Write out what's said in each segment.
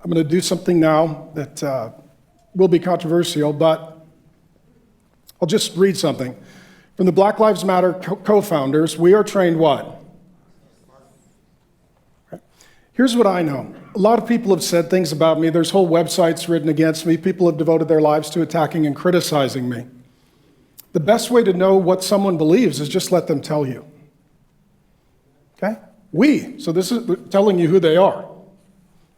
I'm going to do something now that will be controversial, but I'll just read something. From the Black Lives Matter co-founders, we are trained what? Here's what I know. A lot of people have said things about me. There's whole websites written against me. People have devoted their lives to attacking and criticizing me. The best way to know what someone believes is just let them tell you. Okay? So this is telling you who they are.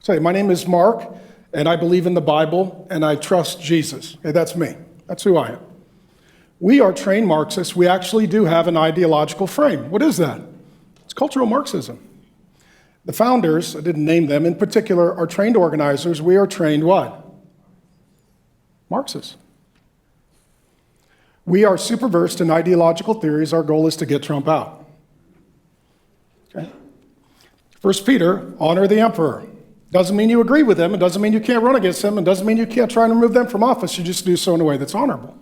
Say, my name is Mark, and I believe in the Bible, and I trust Jesus. Okay, that's me. That's who I am. We are trained Marxists. We actually do have an ideological frame. What is that? It's cultural Marxism. The founders, I didn't name them, in particular, are trained organizers. We are trained what? Marxists. We are super versed in ideological theories. Our goal is to get Trump out. Okay? 1 Peter, honor the emperor. Doesn't mean you agree with them. It doesn't mean you can't run against them. It doesn't mean you can't try and remove them from office. You just do so in a way that's honorable.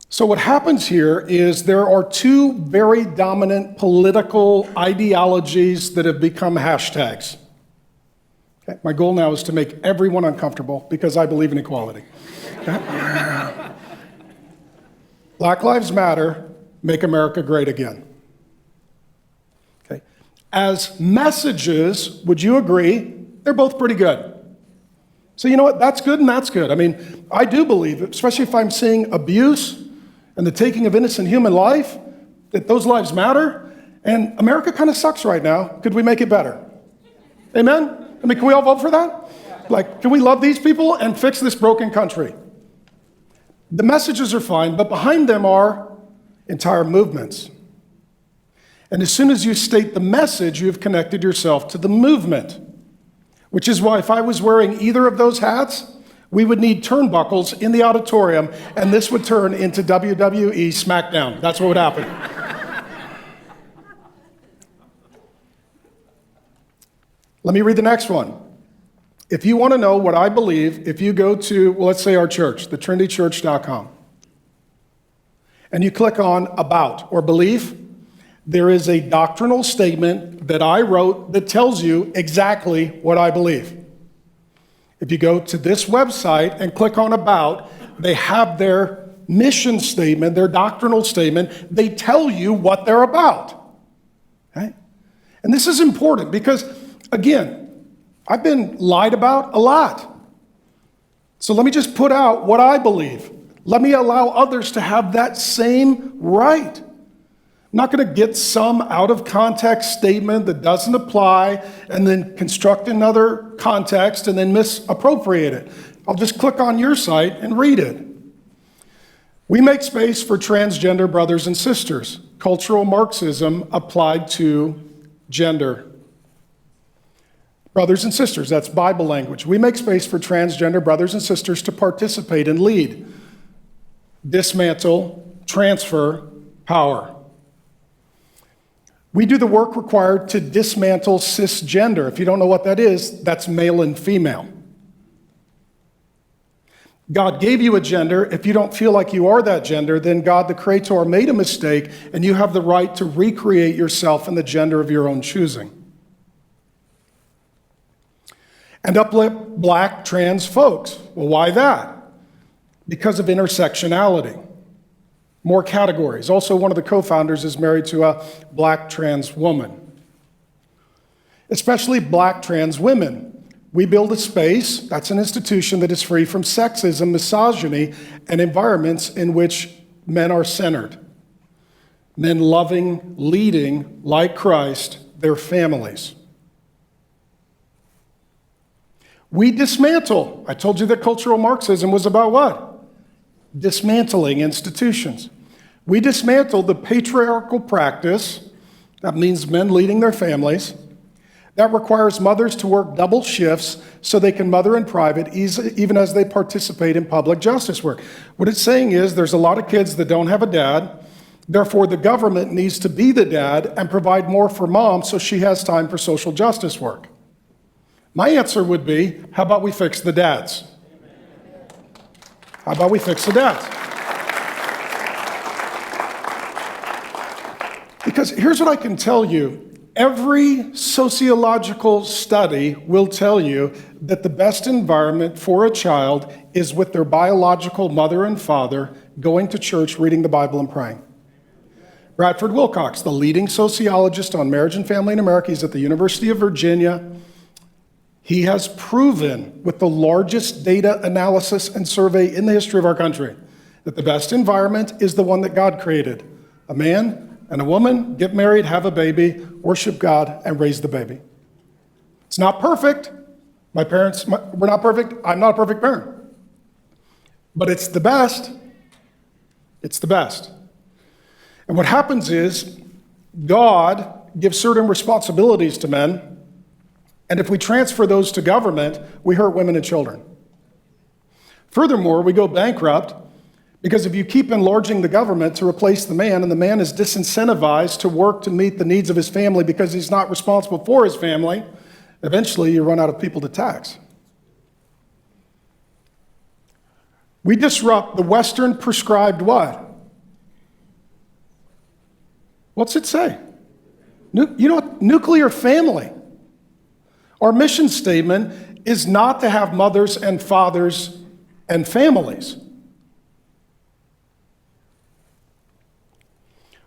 So what happens here is there are two very dominant political ideologies that have become hashtags. Okay? My goal now is to make everyone uncomfortable because I believe in equality. Okay? Black Lives Matter, make America great again. Okay? As messages, would you agree, they're both pretty good. So you know what, that's good and that's good. I mean, I do believe, especially if I'm seeing abuse and the taking of innocent human life, that those lives matter, and America kind of sucks right now. Could we make it better? Amen? I mean, can we all vote for that? Like, can we love these people and fix this broken country? The messages are fine, but behind them are entire movements. And as soon as you state the message, you've connected yourself to the movement, which is why if I was wearing either of those hats, we would need turnbuckles in the auditorium, and this would turn into WWE SmackDown. That's what would happen. Let me read the next one. If you want to know what I believe, if you go to, well, let's say our church, thetrinitychurch.com, and you click on About or Belief, there is a doctrinal statement that I wrote that tells you exactly what I believe. If you go to this website and click on About, they have their mission statement, their doctrinal statement. They tell you what they're about. Okay? And this is important because, again, I've been lied about a lot. So let me just put out what I believe. Let me allow others to have that same right. I'm not going to get some out of context statement that doesn't apply and then construct another context and then misappropriate it. I'll just click on your site and read it. We make space for transgender brothers and sisters. Cultural Marxism applied to gender. Brothers and sisters, that's Bible language. We make space for transgender brothers and sisters to participate and lead, dismantle, transfer power. We do the work required to dismantle cisgender. If you don't know what that is, that's male and female. God gave you a gender. If you don't feel like you are that gender, then God, the Creator, made a mistake, and you have the right to recreate yourself in the gender of your own choosing. And uplift black trans folks. Well, why that? Because of intersectionality. More categories. Also, one of the co-founders is married to a black trans woman. Especially black trans women. We build a space, that's an institution that is free from sexism, misogyny, and environments in which men are centered. Men loving, leading, like Christ, their families. We dismantle. I told you that cultural Marxism was about what? Dismantling institutions. We dismantle the patriarchal practice, that means men leading their families, that requires mothers to work double shifts so they can mother in private, even as they participate in public justice work. What it's saying is there's a lot of kids that don't have a dad, therefore the government needs to be the dad and provide more for mom so she has time for social justice work. My answer would be, how about we fix the dads? How about we fix the dads? Because here's what I can tell you. Every sociological study will tell you that the best environment for a child is with their biological mother and father going to church, reading the Bible, and praying. Bradford Wilcox, the leading sociologist on marriage and family in America, he's at the University of Virginia. He has proven with the largest data analysis and survey in the history of our country that the best environment is the one that God created. A man and a woman get married, have a baby, worship God, and raise the baby. It's not perfect. We're not perfect. I'm not a perfect parent. But it's the best. It's the best. And what happens is God gives certain responsibilities to men, and if we transfer those to government, we hurt women and children. Furthermore, we go bankrupt because if you keep enlarging the government to replace the man, and the man is disincentivized to work to meet the needs of his family because he's not responsible for his family, eventually you run out of people to tax. We disrupt the Western prescribed what? What's it say? Nuclear family. Our mission statement is not to have mothers and fathers and families.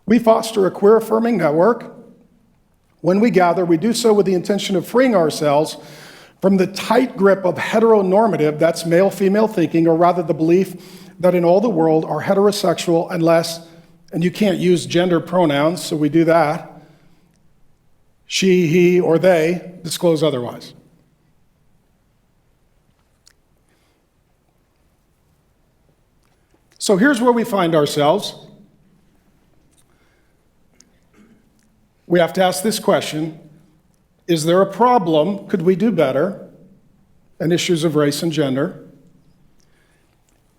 We foster a queer-affirming network. When we gather, we do so with the intention of freeing ourselves from the tight grip of heteronormative, that's male-female thinking, or rather the belief that in all the world are heterosexual unless, and you can't use gender pronouns, so we do that, she, he, or they disclose otherwise. So here's where we find ourselves. We have to ask this question: is there a problem? Could we do better? And issues of race and gender.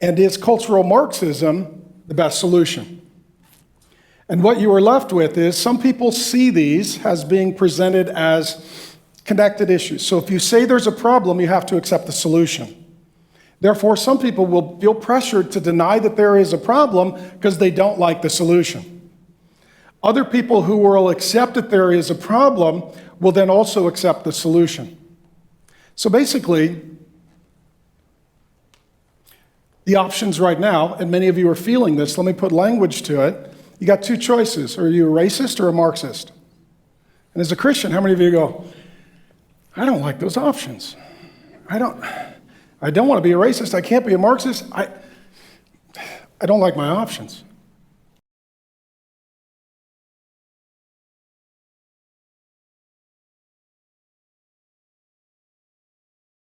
And is cultural Marxism the best solution? And what you are left with is some people see these as being presented as connected issues. So if you say there's a problem, you have to accept the solution. Therefore, some people will feel pressured to deny that there is a problem because they don't like the solution. Other people who will accept that there is a problem will then also accept the solution. So basically, the options right now, and many of you are feeling this, let me put language to it. You got two choices. Are you a racist or a Marxist? And as a Christian, how many of you go, I don't like those options. I don't want to be a racist. I can't be a Marxist. I don't like my options.